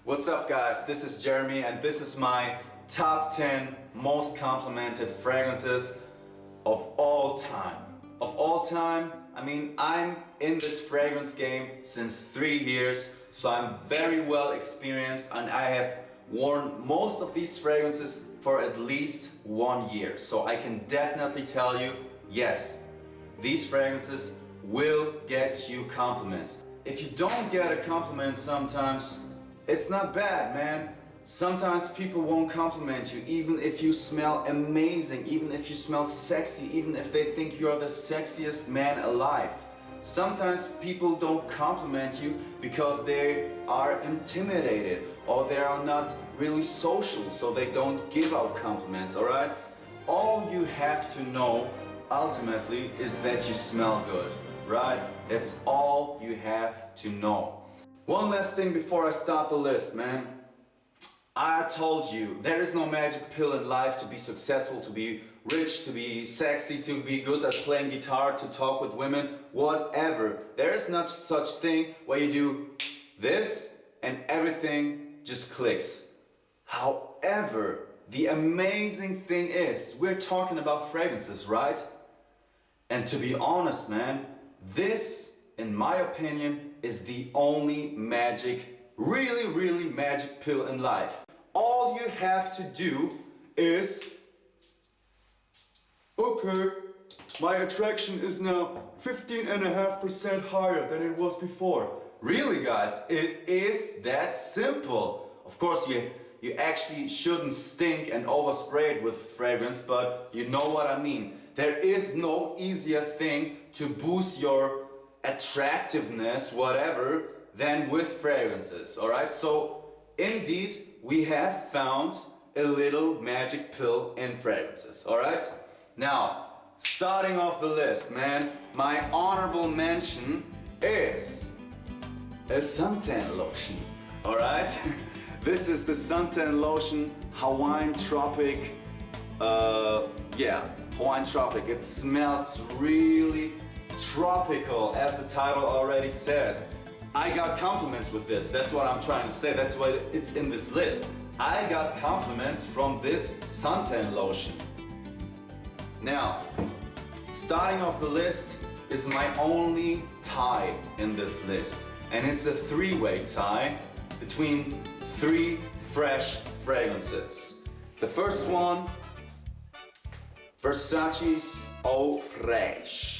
What's up guys, this is Jeremy and this is my top 10 most complimented fragrances of all time. Of all time, I mean, I'm in this fragrance game since 3 years, so I'm very well experienced and I have worn most of these fragrances for at least 1 year. So I can definitely tell you, yes, these fragrances will get you compliments. If you don't get a compliment sometimes, it's not bad, man. Sometimes people won't compliment you even if you smell amazing, even if you smell sexy, even if they think you're the sexiest man alive. Sometimes people don't compliment you because they are intimidated or they are not really social, so they don't give out compliments, alright? All you have to know ultimately is that you smell good, right? That's all you have to know. One last thing before I start the list, man. I told you, there is no magic pill in life to be successful, to be rich, to be sexy, to be good at playing guitar, to talk with women, whatever. There is not such thing where you do this and everything just clicks. However, the amazing thing is, we're talking about fragrances, right? And to be honest, man, this, in my opinion, is the only magic, really magic pill in life. All you have to do is, okay, my attraction is now 15.5% higher than it was before. Really guys, it is that simple. Of course you actually shouldn't stink and overspray it with fragrance, but you know what I mean. There is no easier thing to boost your attractiveness, whatever, than with fragrances, alright? So, indeed, we have found a little magic pill in fragrances, alright? Now, starting off the list, man, my honorable mention is a suntan lotion, alright? This is the suntan lotion Hawaiian Tropic, Hawaiian Tropic. It smells really tropical, as the title already says. I got compliments with this, that's what I'm trying to say, that's why it's in this list. I got compliments from this suntan lotion. Now, starting off the list is my only tie in this list. And it's a three-way tie between 3 fresh fragrances. The first one, Versace's Eau Fraiche.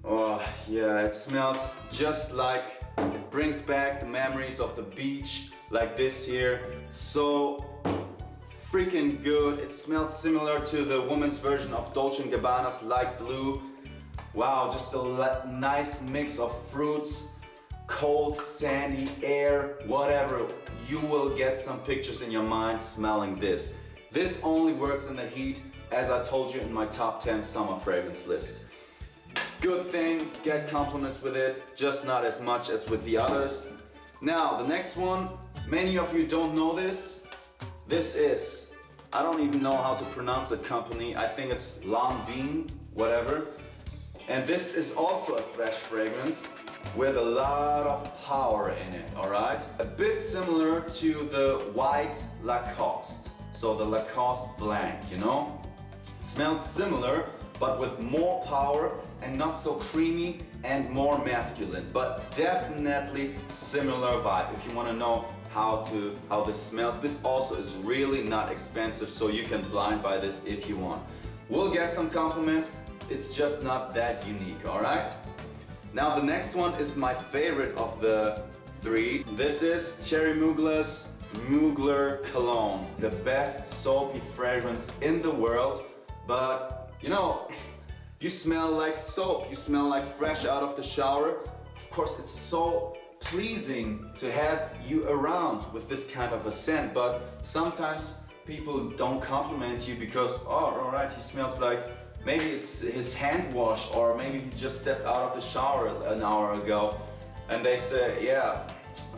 Oh yeah, it smells just like, it brings back the memories of the beach, like this here. So freaking good. It smells similar to the woman's version of Dolce & Gabbana's Light Blue. Wow, just a nice mix of fruits, cold, sandy air, whatever. You will get some pictures in your mind smelling this. This only works in the heat, as I told you in my top 10 summer fragrance list. Good thing, get compliments with it, just not as much as with the others. Now, the next one, many of you don't know this. This is, I don't even know how to pronounce the company. I think it's Lanvin, whatever. And this is also a fresh fragrance with a lot of power in it, alright? A bit similar to the white Lacoste. So the Lacoste Blanc, you know? It smells similar, but with more power and not so creamy and more masculine, but definitely similar vibe. If you want to know how this smells, this also is really not expensive, so you can blind buy this if you want. We'll get some compliments, it's just not that unique, alright? Now the next one is my favorite of the 3. This is Thierry Mugler's Mugler Cologne, the best soapy fragrance in the world, but you know, you smell like soap, you smell like fresh out of the shower. Of course, it's so pleasing to have you around with this kind of a scent, but sometimes people don't compliment you because, oh, alright, he smells like, maybe it's his hand wash, or maybe he just stepped out of the shower an hour ago, and they say, yeah,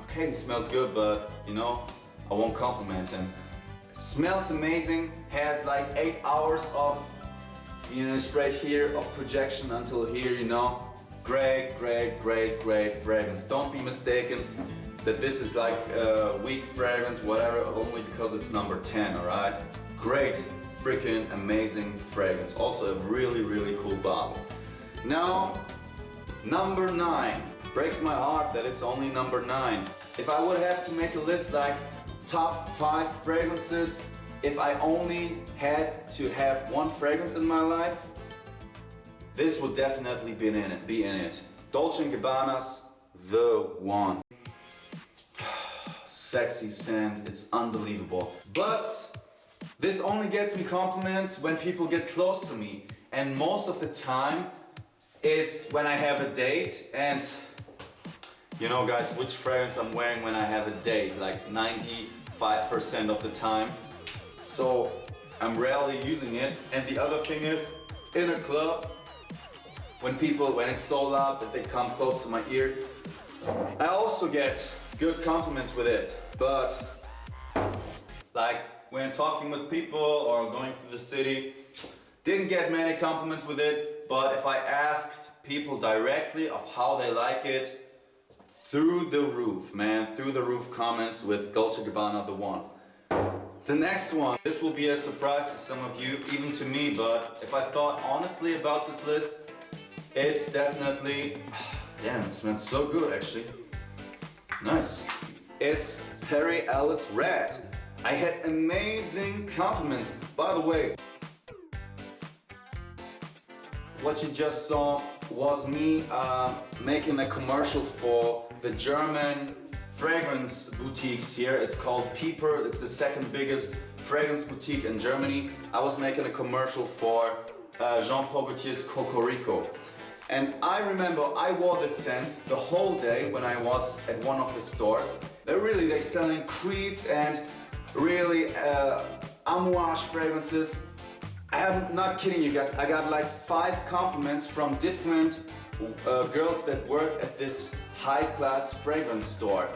okay, he smells good, but you know, I won't compliment him. Smells amazing, has like 8 hours of, you know, spread here of projection until here, you know. Great, great, great, great fragrance. Don't be mistaken that this is like a weak fragrance, whatever, only because it's number 10, alright? Great, freaking amazing fragrance. Also a really, really cool bottle. Now, number 9. Breaks my heart that it's only number 9. If I would have to make a list like top 5 fragrances, if I only had to have one fragrance in my life, this would definitely be in it. Dolce & Gabbana's The One. Sexy scent, it's unbelievable. But this only gets me compliments when people get close to me. And most of the time, it's when I have a date. And you know guys, which fragrance I'm wearing when I have a date, like 95% of the time. So I'm rarely using it. And the other thing is, in a club, when it's so loud that they come close to my ear, I also get good compliments with it. But like when talking with people or going through the city, didn't get many compliments with it. But if I asked people directly of how they like it, through the roof, man, through the roof comments with Dolce & Gabbana The One. The next one, this will be a surprise to some of you, even to me, but if I thought honestly about this list, it's definitely, damn, it smells so good actually. Nice. It's Ellis Red. I had amazing compliments. By the way, what you just saw was me making a commercial for the German fragrance boutiques here. It's called Pieper. It's the second biggest fragrance boutique in Germany. I was making a commercial for Jean-Paul Gaultier's Cocorico. And I remember I wore this scent the whole day when I was at one of the stores. They're selling creeds and really amouage fragrances. I'm not kidding you guys, I got like 5 compliments from different girls that work at this high-class fragrance store.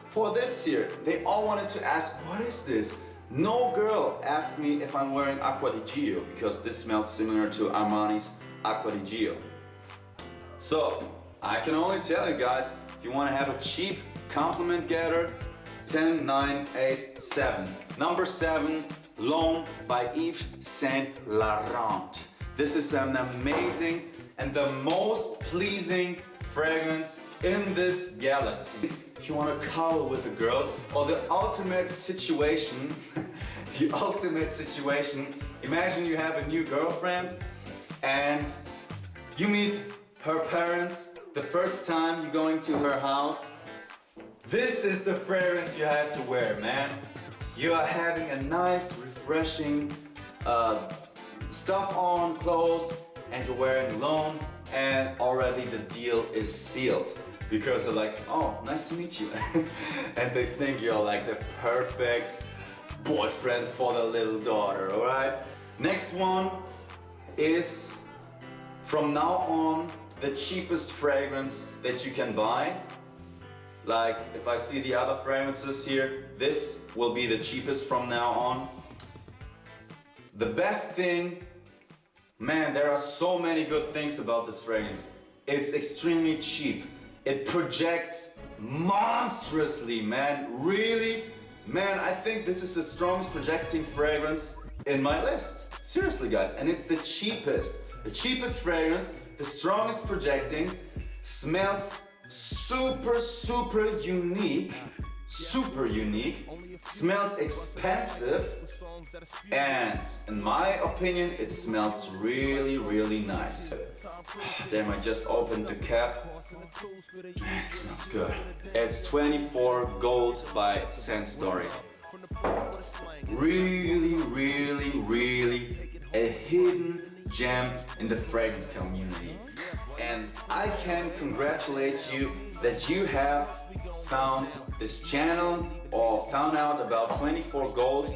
For this year, they all wanted to ask, what is this? No girl asked me if I'm wearing Acqua di Gio, because this smells similar to Armani's Acqua di Gio. So, I can only tell you guys, if you want to have a cheap compliment getter, 10, 9, 8, 7. Number 7, L'Homme by Yves Saint Laurent. This is an amazing and the most pleasing fragrance in this galaxy. If you want to cuddle with a girl, or the ultimate situation, imagine you have a new girlfriend and you meet her parents the first time you're going to her house. This is the fragrance you have to wear, man. You are having a nice, refreshing stuff on, clothes, and you're wearing L'Homme, and already the deal is sealed. Because they're like, oh, nice to meet you. And they think you're like the perfect boyfriend for the little daughter, alright? Next one is, from now on, the cheapest fragrance that you can buy. Like, if I see the other fragrances here, this will be the cheapest from now on. The best thing, man, there are so many good things about this fragrance. It's extremely cheap. It projects monstrously, man. Really, man, I think this is the strongest projecting fragrance in my list. Seriously, guys, and it's the cheapest. The cheapest fragrance, the strongest projecting, smells super, super unique, smells expensive, and in my opinion, it smells really, really nice. Damn, I just opened the cap. Man, it smells good. It's 24 Gold by Scent Story. Really, really, really a hidden gem in the fragrance community. And I can congratulate you that you have found this channel or found out about 24 Gold,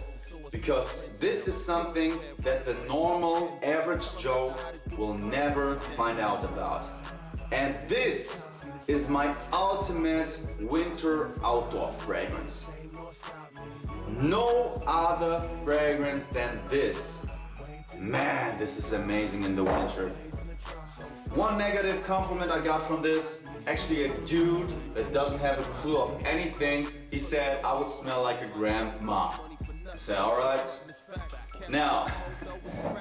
because this is something that the normal average Joe will never find out about. And this is my ultimate winter outdoor fragrance. No other fragrance than this. Man, this is amazing in the winter. One negative compliment I got from this, actually a dude that doesn't have a clue of anything, he said I would smell like a grandma. I said, alright. Now,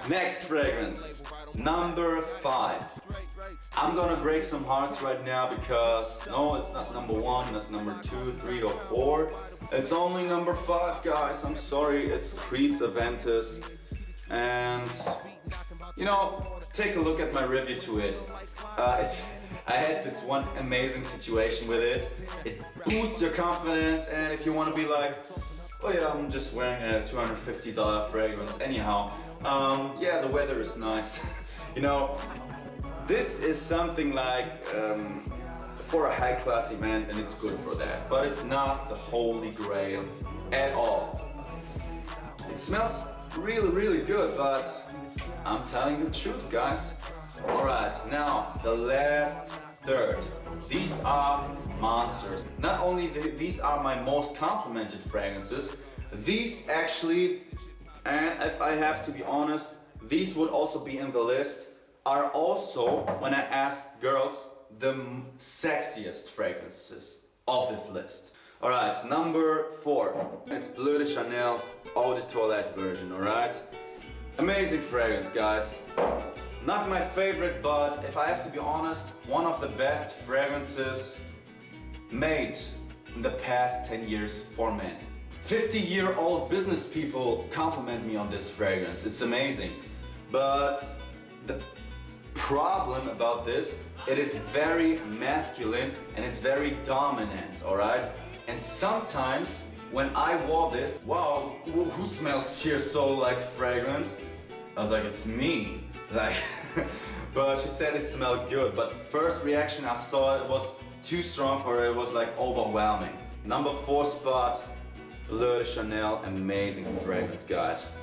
next fragrance, number 5. I'm gonna break some hearts right now because no, it's not number 1, not number 2, 3 or 4. It's only number 5, guys. I'm sorry, it's Creed's Aventus. And you know, take a look at my review to it. I had this one amazing situation with it. It boosts your confidence, and if you want to be like, oh yeah, I'm just wearing a $250 fragrance anyhow. Yeah, the weather is nice. You know, this is something like for a high-class event, and it's good for that. But it's not the holy grail at all. It smells really, really good, but I'm telling the truth, guys. Alright, now the last third. These are monsters. Not only these are my most complimented fragrances, these actually, and if I have to be honest, these would also be in the list, are also, when I asked girls, the sexiest fragrances of this list. Alright, number 4. It's Bleu de Chanel Eau de Toilette version, alright? Amazing fragrance, guys. Not my favorite, but if I have to be honest, one of the best fragrances made in the past 10 years for men. 50-year-old business people compliment me on this fragrance. It's amazing. But the problem about this, it is very masculine and it's very dominant, alright? And sometimes when I wore this, wow, who smells here so like fragrance? I was like, it's me. Like, but she said it smelled good. But first reaction I saw, it was too strong for her. It was like overwhelming. Number 4 spot, Bleu de Chanel, amazing fragrance, guys.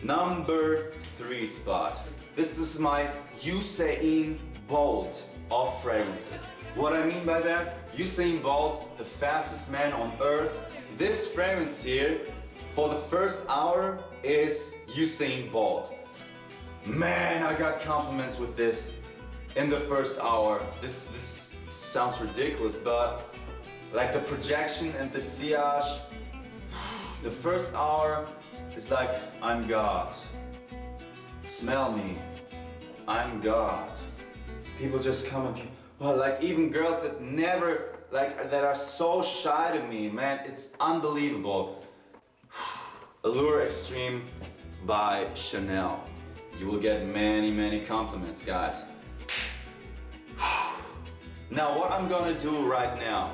Number 3 spot. This is my Usain Bolt of fragrances. What I mean by that? Usain Bolt, the fastest man on earth. This fragrance here, for the first hour, is Usain Bolt. Man, I got compliments with this in the first hour. This sounds ridiculous, but like the projection and the sillage, the first hour is like, I'm God. Smell me. I'm God. People just come and, well, like even girls that never, like that are so shy to me, man, it's unbelievable. Allure Extreme by Chanel. You will get many, many compliments, guys. Now what I'm gonna do right now,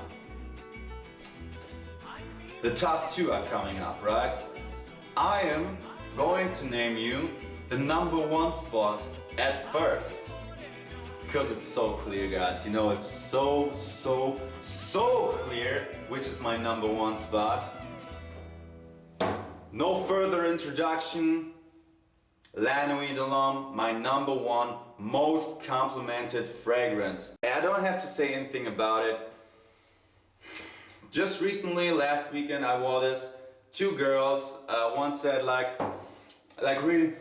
the top 2 are coming up, right? I am going to name you the number 1 spot at first. Because it's so clear, guys. You know, it's so clear which is my number 1 spot. No further introduction. La Nuit de l'Homme, my number 1 most complimented fragrance. I don't have to say anything about it. Just recently, last weekend, I wore this. 2 girls, one said like really,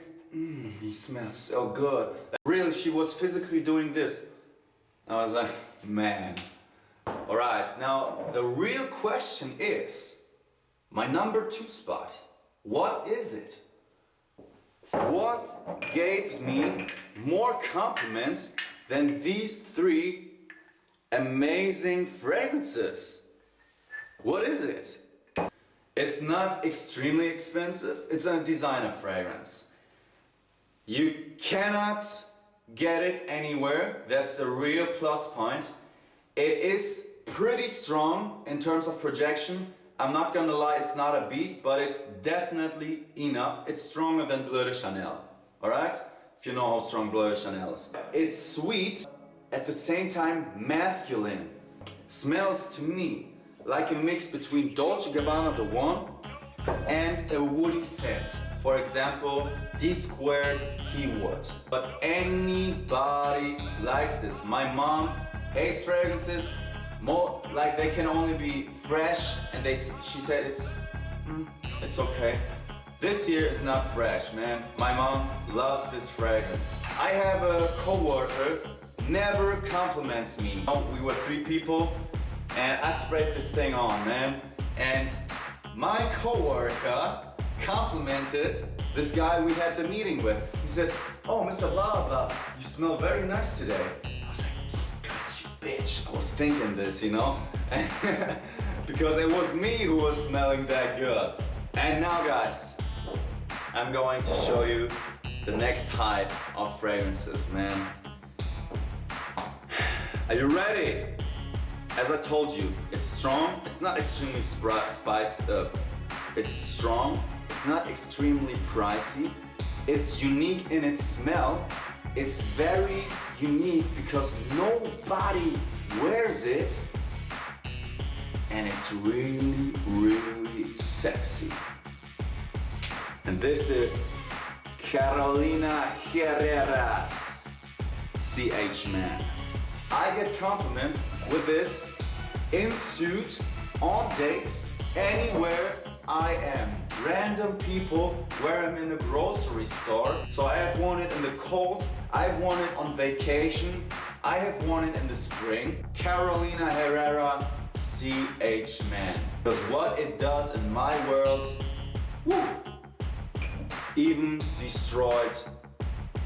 he smells so good. Like, really, she was physically doing this. I was like, man. Alright, now the real question is, my number 2 spot, what is it? What gave me more compliments than these 3 amazing fragrances? What is it? It's not extremely expensive. It's a designer fragrance. You cannot get it anywhere. That's a real plus point. It is pretty strong in terms of projection. I'm not gonna lie, it's not a beast, but it's definitely enough. It's stronger than Bleu de Chanel, alright? If you know how strong Bleu de Chanel is. It's sweet, at the same time masculine. Smells to me like a mix between Dolce & Gabbana the One and a woody scent. For example, D Squared He Wood. But anybody likes this. My mom hates fragrances. More like they can only be fresh, and she said it's okay. This here is not fresh, man. My mom loves this fragrance. I have a co-worker never compliments me. We were 3 people and I sprayed this thing on, man. And my coworker complimented this guy we had the meeting with. He said, "Oh, Mr. Blah Blah, you smell very nice today." I was like, "God, you bitch." I was thinking this, you know? Because it was me who was smelling that good. And now, guys, I'm going to show you the next type of fragrances, man. Are you ready? As I told you, it's strong. It's not extremely spiced up. It's strong. It's not extremely pricey. It's unique in its smell. It's very unique because nobody wears it. And it's really, really sexy. And this is Carolina Herrera's CH Man. I get compliments with this in suit, on dates, anywhere I am. Random people where I'm in the grocery store. So I have worn it in the cold, I've worn it on vacation, I have worn it in the spring. Carolina Herrera CH Man. Because what it does in my world, woo, even destroyed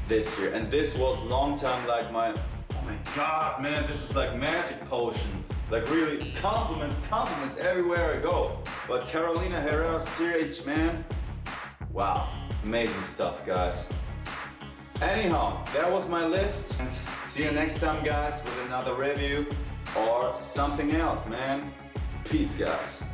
this year. And this was long time like my, oh my god, man, this is like magic potion. Like really, compliments everywhere I go. But Carolina Herrera CH Man, wow, amazing stuff, guys. Anyhow, that was my list. And see you next time, guys, with another review or something else, man. Peace, guys.